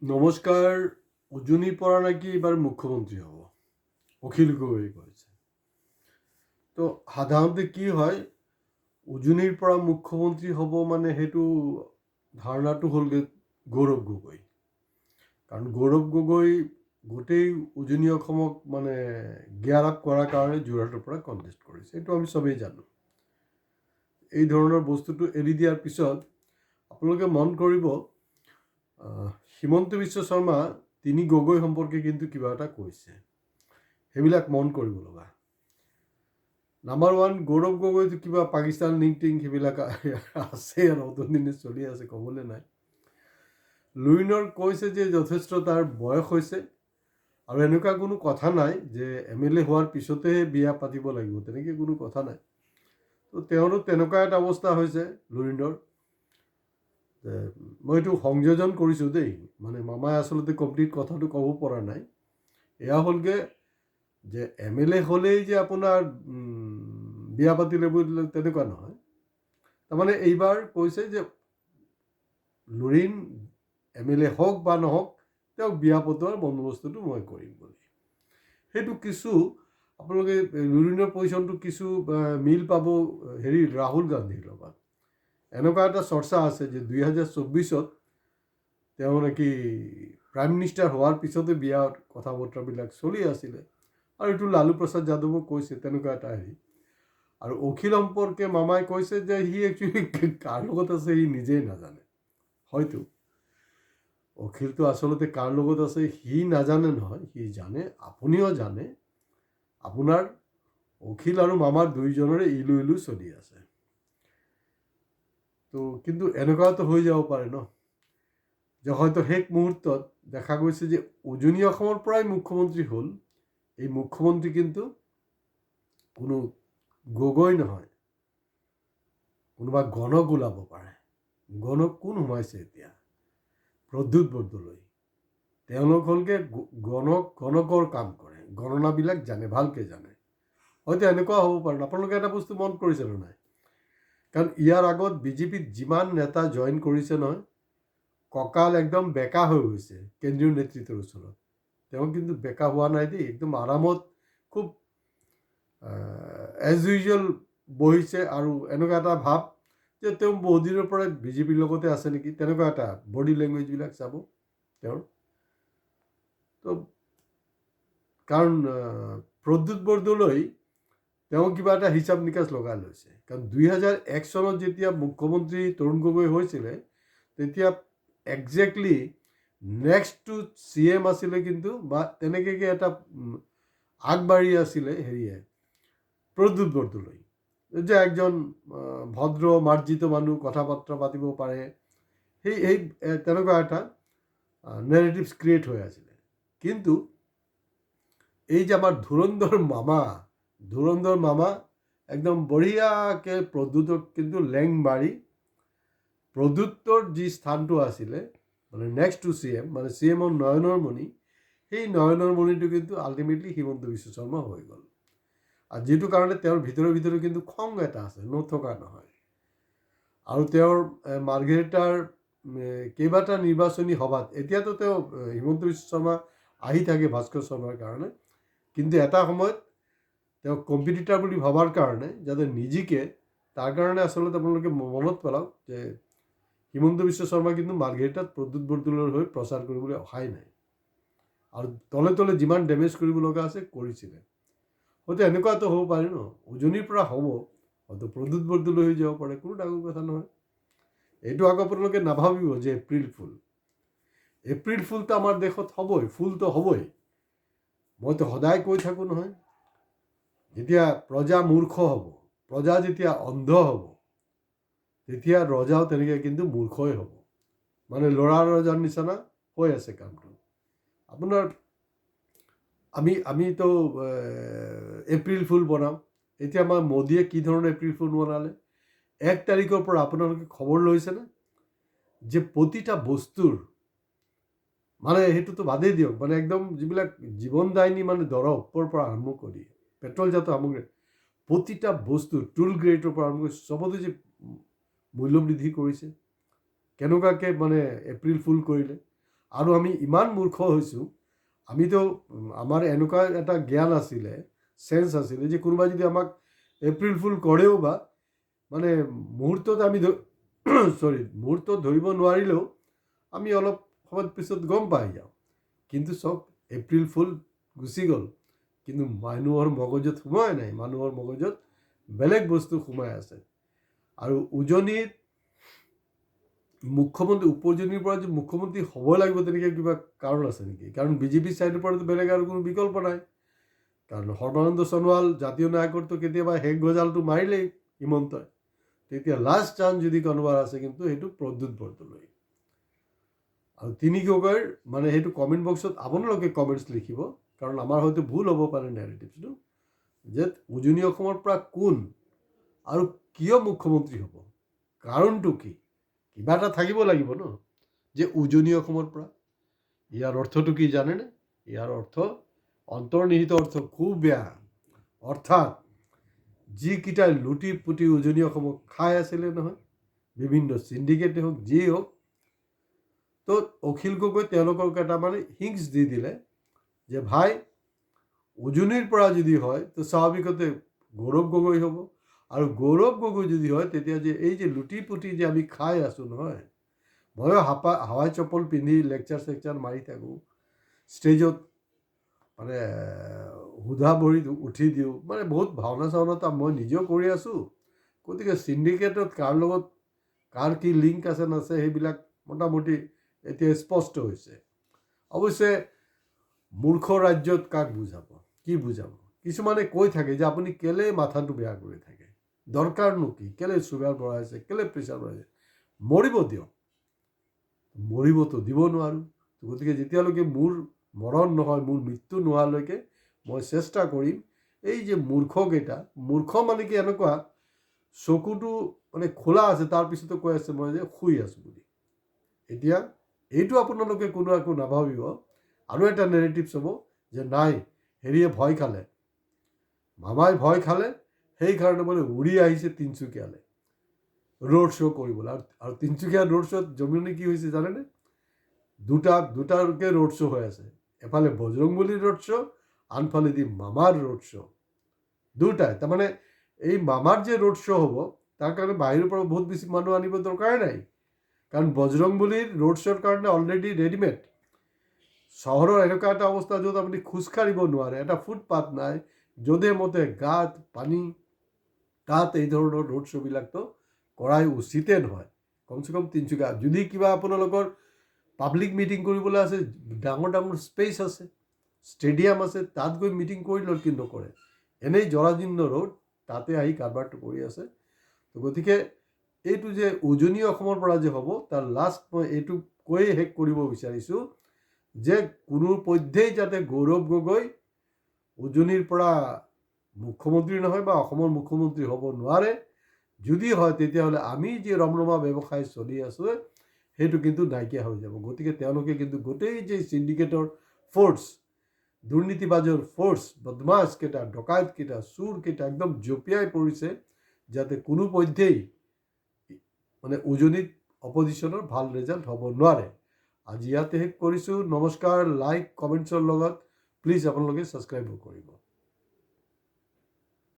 নমস্কাৰ। উজনিৰ পৰা নাকি এবাৰ মুখ্যমন্ত্ৰী হব, অখিল গগৈ কইছে। তো সাধাৰণতে কি হয়, উজনিৰ পৰা মুখ্যমন্ত্ৰী হ'ব মানে সেইটো ধাৰণাটো হ'লগৈ গৌৰৱ গগৈ। কাৰণ গৌৰৱ গগৈ গোটেই উজনি অসমক মানে গেয়াৰ আপ কৰাৰ কাৰণে যোৰহাটৰ পৰা কণ্টেষ্ট কৰিছে, এইটো আমি চবেই জানো। এই ধৰণৰ বস্তুটো এৰি দিয়াৰ পিছত আপোনালোকে মন কৰিব, হিমন্ত বিশ্ব শৰ্মা তিনি গগৈ সম্পৰ্কে কিন্তু কিবা এটা কৈছে, সেইবিলাক মন কৰিব লগা। নাম্বাৰ ওৱান, গৌৰৱ গগৈটো কিবা পাকিস্তান লিংক টিংক সেইবিলাক আছে আৰু নতুন দিনে চলি আছে, ক'বলৈ নাই। লুইনৰ কৈছে যে যথেষ্ট তাৰ বয়স হৈছে আৰু এনেকুৱা কোনো কথা নাই যে MLA হোৱাৰ পিছতেহে বিয়া পাতিব লাগিব, তেনেকৈ কোনো কথা নাই। তো তেওঁৰো তেনেকুৱা এটা অৱস্থা হৈছে লুইনৰ। মই এইটো সংযোজন কৰিছোঁ দেই, মানে মামাই আচলতে কমপ্লিট কথাটো ক'ব পৰা নাই। এয়া হ'লগৈ যে MLA হ'লেই যে আপোনাৰ বিয়া পাতি ল'ব তেনেকুৱা নহয়। তাৰমানে এইবাৰ কৈছে যে লুৰিণ MLA হওক বা নহওক, তেওঁক বিয়া পতোৱাৰ বন্দোবস্তটো মই কৰিম বুলি। সেইটো কিছু আপোনালোকে লুৰিণৰ পজিশ্যনটো কিছু মিল পাব ৰাহুল গান্ধীৰ লগত। এনেকুৱা এটা চৰ্চা আছে যে 2024 তেওঁ নাকি প্ৰাইম মিনিষ্টাৰ হোৱাৰ পিছতে বিয়াৰ কথা বতৰাবিলাক চলি আছিলে, আৰু এইটো লালু প্ৰসাদ যাদৱক কৈছে তেনেকুৱা এটা আৰু অখিল সম্পৰ্কে মামাই কৈছে যে সি একচুৱেলি কাৰ লগত আছে সি নিজেই নাজানে। হয়তো অখিলটো আচলতে কাৰ লগত আছে সি নাজানে নহয়, সি জানে, আপুনিও জানে। আপোনাৰ অখিল আৰু মামাৰ দুইজনৰে ইলু ইলু চলি আছে। তো কিন্তু এনেকুৱাতো হৈ যাব পাৰে ন, যে হয়তো শেষ মুহূৰ্তত দেখা গৈছে যে উজনি অসমৰ পৰাই মুখ্যমন্ত্ৰী হ'ল। এই মুখ্যমন্ত্ৰী কিন্তু কোনো গগৈ নহয়, কোনোবা গণক ওলাব পাৰে। গণক কোন সোমাইছে এতিয়া? প্ৰদ্যুৎ বৰদলৈ। তেওঁলোক হ'লগৈ গণকৰ কাম কৰে, গণনাবিলাক জানে, ভালকৈ জানে। হয়তো এনেকুৱা হ'ব পাৰে। আপোনালোকে এটা বস্তু মন কৰিছেনে নাই? কাৰণ ইয়াৰ আগত BJPত যিমান নেতা জইন কৰিছে নহয়, কঁকাল একদম বেকা হৈ গৈছে কেন্দ্ৰীয় নেতৃত্বৰ ওচৰত। তেওঁ কিন্তু বেকা হোৱা নাই দেই, একদম আৰামত খুব এজ ইউজুৱেল বহিছে, আৰু এনেকুৱা এটা ভাৱ যে তেওঁ বহুদিনৰ পৰা BJPৰ লগতে আছে নেকি, তেনেকুৱা এটা বডি লেংগুৱেজবিলাক চাব তেওঁৰ। তো কাৰণ প্ৰদ্যুৎ বৰদলৈ তেওঁ কিবা এটা হিচাপ নিকাচ লগাই লৈছে। কাৰণ 2001 চনত যেতিয়া মুখ্যমন্ত্ৰী তৰুণ গগৈ হৈছিলে, তেতিয়া একজেক্টলি নেক্সট টু CM আছিলে, কিন্তু বা তেনেকৈ এটা আগবাঢ়ি আছিলে প্ৰদ্যুৎ বৰদলৈ, যে একজন ভদ্ৰ মাৰ্জিত মানুহ, কথা বাৰ্তা পাতিব পাৰে, সেই তেনেকুৱা এটা নেৰেটিভছ ক্ৰিয়েট হৈ আছিলে। কিন্তু এই যে আমাৰ ধুৰন্ধৰ মামা একদম বঢ়িয়াকৈ প্ৰদ্যুৎক কিন্তু লেং মাৰি প্ৰদ্যুৎৰ যি স্থানটো আছিলে মানে নেক্সট টু CM, মানে CMৰ নয়নৰ মণি, সেই নয়নৰ মণিটো কিন্তু আল্টিমেটলি হিমন্ত বিশ্ব শৰ্মা হৈ গ'ল। আৰু যিটো কাৰণে তেওঁৰ ভিতৰে কিন্তু খং এটা আছে, নথকা নহয়। আৰু তেওঁৰ মাৰ্ঘেৰিটাৰ কেইবাটা নিৰ্বাচনী সভাত এতিয়াতো তেওঁ হিমন্ত বিশ্ব শৰ্মা আহি থাকে ভাস্কৰ শৰ্মাৰ কাৰণে, কিন্তু এটা সময়ত তেওঁ কম্পিটিটাৰ বুলি ভবাৰ কাৰণে যাতে নিজিকে, তাৰ কাৰণে আচলতে আপোনালোকে মনত পেলাওক যে হিমন্ত বিশ্ব শৰ্মা কিন্তু মাৰ্ঘেৰিটাত প্ৰদ্যুৎ বৰদলৈৰ হৈ প্ৰচাৰ কৰিবলৈ অহাই নাই, আৰু তলে তলে যিমান ডেমেজ কৰিব লগা আছে কৰিছিলে। হয়তো এনেকুৱাতো হ'ব পাৰে ন, উজনিৰ পৰা হ'ব, হয়তো প্ৰদ্যুৎ বৰদলৈ হৈ যাব পাৰে, কোনো ডাঙৰ কথা নহয়। এইটো আকৌ আপোনালোকে নাভাবিব যে এপ্ৰিল ফুলটো আমাৰ দেশত হ'বই, ফুলটো হ'বই। মইতো সদায় কৈ থাকোঁ নহয়, যেতিয়া প্ৰজা মূৰ্খ হ'ব, প্ৰজা যেতিয়া অন্ধ হ'ব, তেতিয়া ৰজাও তেনেকৈ কিন্তু মূৰ্খই হ'ব। মানে ল'ৰা ৰজাৰ নিচিনা হৈ আছে কামটো। আপোনাৰ আমিতো এপ্ৰিল ফুল বনাম। এতিয়া আমাৰ মোদীয়ে কি ধৰণৰ এপ্ৰিল ফুল বনালে? 1 তাৰিখৰ পৰা আপোনালোকে খবৰ লৈছেনে যে প্ৰতিটা বস্তুৰ মানে সেইটোতো বাদেই দিয়ক, মানে একদম যিবিলাক জীৱনদায়িনী মানে দৰৱৰ পৰা আৰম্ভ কৰি পেট্ৰলজাত সামগ্ৰী, প্ৰতিটা বস্তু টুল গ্ৰেডৰ পৰা আৰম্ভ কৰি চবতে যে মূল্য বৃদ্ধি কৰিছে। কেনেকুৱাকৈ মানে এপ্ৰিল ফুল কৰিলে? আৰু আমি ইমান মূৰ্খ হৈছোঁ, আমিতো আমাৰ এনেকুৱা এটা জ্ঞান আছিলে, চেন্স আছিলে যে কোনোবাই যদি আমাক এপ্ৰিল ফুল কৰেও বা মানে মুহূৰ্তত আমি মুহূৰ্তত ধৰিব নোৱাৰিলেও আমি অলপ সময়ত পিছত গম পাই যাওঁ। কিন্তু চব এপ্ৰিল ফুল গুচি গ'ল, কিন্তু মানুহৰ মগজত সোমাই নাই, মানুহৰ মগজত বেলেগ বস্তু সোমাই আছে। আৰু উজনিত মুখ্যমন্ত্ৰী, উপজনীৰ পৰা যে মুখ্যমন্ত্ৰী হ'ব লাগিব তেনেকৈ কিবা কাৰণ আছে নেকি? কাৰণ বিজেপি ছাইডৰ পৰাতো বেলেগ আৰু কোনো বিকল্প নাই। কাৰণ সৰ্বানন্দ সোণোৱাল জাতীয় নায়কৰতো কেতিয়াবা শেষ গজালটো মাৰিলেই হিমন্তই। তেতিয়া লাষ্ট চান্স যদি কোনোবাৰ আছে কিন্তু সেইটো প্ৰদ্যুৎ বৰদলৈ। আৰু তিনি গগৈৰ মানে সেইটো কমেণ্ট বক্সত আপোনালোকে কমেণ্টছ লিখিব, কাৰণ আমাৰ হয়তো ভুল হ'ব পাৰে নেৰেটিভছটো, যে উজনি অসমৰ পৰা কোন আৰু কিয় মুখ্যমন্ত্ৰী হ'ব, কাৰণটো কি? কিবা এটা থাকিব লাগিব ন, যে উজনি অসমৰ পৰা। ইয়াৰ অৰ্থটো কি জানেনে? ইয়াৰ অৰ্থ, অন্তৰ্নিহিত অৰ্থ খুব বেয়া। অৰ্থাৎ যিকেইটাই লুটি পুটি উজনি অসমক খাই আছিলে নহয়, বিভিন্ন চিণ্ডিকেটেই হওক, যিয়েই হওক, তো অখিল গগৈ তেওঁলোকক এটা মানে হিংস দি দিলে যে ভাই উজনিৰ পৰা যদি হয় তো স্বাভাৱিকতে গৌৰৱ গগৈ হ'ব, আৰু গৌৰৱ গগৈ যদি হয় তেতিয়া যে এই যে লুটি পুটি যে আমি খাই আছোঁ নহয়, ময়ো হাৱাই চপ্পল পিন্ধি লেকচাৰ চেকচাৰ মাৰি থাকোঁ, ষ্টেজত মানে সুধা ভৰিত উঠি দিওঁ, মানে বহুত ভাওনা চাওনাত মই নিজেও কৰি আছোঁ। গতিকে চিণ্ডিকেটত কাৰ লগত কাৰ কি লিংক আছে নাছে সেইবিলাক মোটামুটি এতিয়া স্পষ্ট হৈছে। অৱশ্যে মূৰ্খ ৰাজ্যত কাক বুজাব, কি বুজাব? কিছুমানে কৈ থাকে যে আপুনি কেলে মাথাটো বেয়া কৰি থাকে, দৰকাৰনো কি, কেলে চুগাৰ বঢ়াইছে, কেলে প্ৰেছাৰ বঢ়াইছে, মৰিব দিয়ক। মৰিবতো দিব নোৱাৰোঁ। গতিকে যেতিয়ালৈকে মোৰ মৰণ নহয়, মোৰ মৃত্যু নোহোৱালৈকে মই চেষ্টা কৰিম এই যে মূৰ্খকেইটা, মূৰ্খ মানে কি এনেকুৱা চকুটো মানে খোলা আছে তাৰপিছতো কৈ আছে মই যে শুই আছোঁ বুলি। এতিয়া এইটো আপোনালোকে কোনো একো নাভাবিব, আৰু এটা নেৰেটিভছ হ'ব যে নাই হেৰিয়ে ভয় খালে, মামাই ভয় খালে, সেইকাৰণে বোলে উৰি আহিছে তিনিচুকীয়ালৈ ৰোড শ্ব' কৰিবলৈ। আৰু তিনিচুকীয়া ৰোড শ্ব'ত জমিনে কি হৈছে জানেনে? দুটাকে ৰোড শ্ব' হৈ আছে, এফালে বজৰংবলীৰ ৰোড শ্ব', আনফালেদি মামাৰ ৰোড শ্ব', দুটাই। তাৰমানে এই মামাৰ যে ৰোড শ্ব' হ'ব তাৰ কাৰণে বাহিৰৰ পৰা বহুত বেছি মানুহ আনিব দৰকাৰ নাই, কাৰণ বজৰংবলীৰ ৰোড শ্ব'ৰ কাৰণে অলৰেডি ৰেডিমেড। চহৰৰ এনেকুৱা এটা অৱস্থা য'ত আপুনি খোজকাঢ়িব নোৱাৰে, এটা ফুটপাথ নাই, যধে মধে গাঁত পানী, তাত এই ধৰণৰ ৰোড শ্ব'বিলাকতো কৰাই উচিতে নহয়। কমচে কম তিনিচুকীয়া যদি কিবা আপোনালোকৰ পাব্লিক মিটিং কৰিবলৈ আছে, ডাঙৰ ডাঙৰ স্পেচ আছে, ষ্টেডিয়াম আছে, তাত গৈ মিটিং কৰি লওক, কিন্তু নকৰে। এনেই জৰাজীৰ্ণ ৰোড, তাতে আহি কাৰবাৰটো কৰি আছে। তো গতিকে এইটো যে উজনি অসমৰ পৰা যে হ'ব, তাৰ লাষ্ট মই এইটো কৈয়ে শেষ কৰিব বিচাৰিছোঁ যে কোনোপধ্যেই যাতে গৌৰৱ গগৈ উজনিৰ পৰা মুখ্যমন্ত্ৰী নহয় বা অসমৰ মুখ্যমন্ত্ৰী হ'ব নোৱাৰে। যদি হয় তেতিয়াহ'লে আমি যে ৰমৰমা ব্যৱসায় চলি আছোঁ সেইটো কিন্তু নাইকিয়া হৈ যাব। গতিকে তেওঁলোকে কিন্তু গোটেই যে চিণ্ডিকেটৰ ফ'ৰ্চ, দুৰ্নীতিবাজৰ ফ'ৰ্চ, বদমাছকেইটা, ডকাইতকেইটা, চোৰকেইটা একদম জঁপিয়াই পৰিছে, যাতে কোনোপধ্যেই মানে উজনিত অপজিশ্যনৰ ভাল ৰিজাল্ট হ'ব নোৱাৰে। আজি ইয়াতে শেষ কৰিছোঁ। নমস্কাৰ। লাইক কমেণ্টছৰ লগত প্লিজ আপোনালোকে ছাবস্ক্ৰাইবো কৰিব।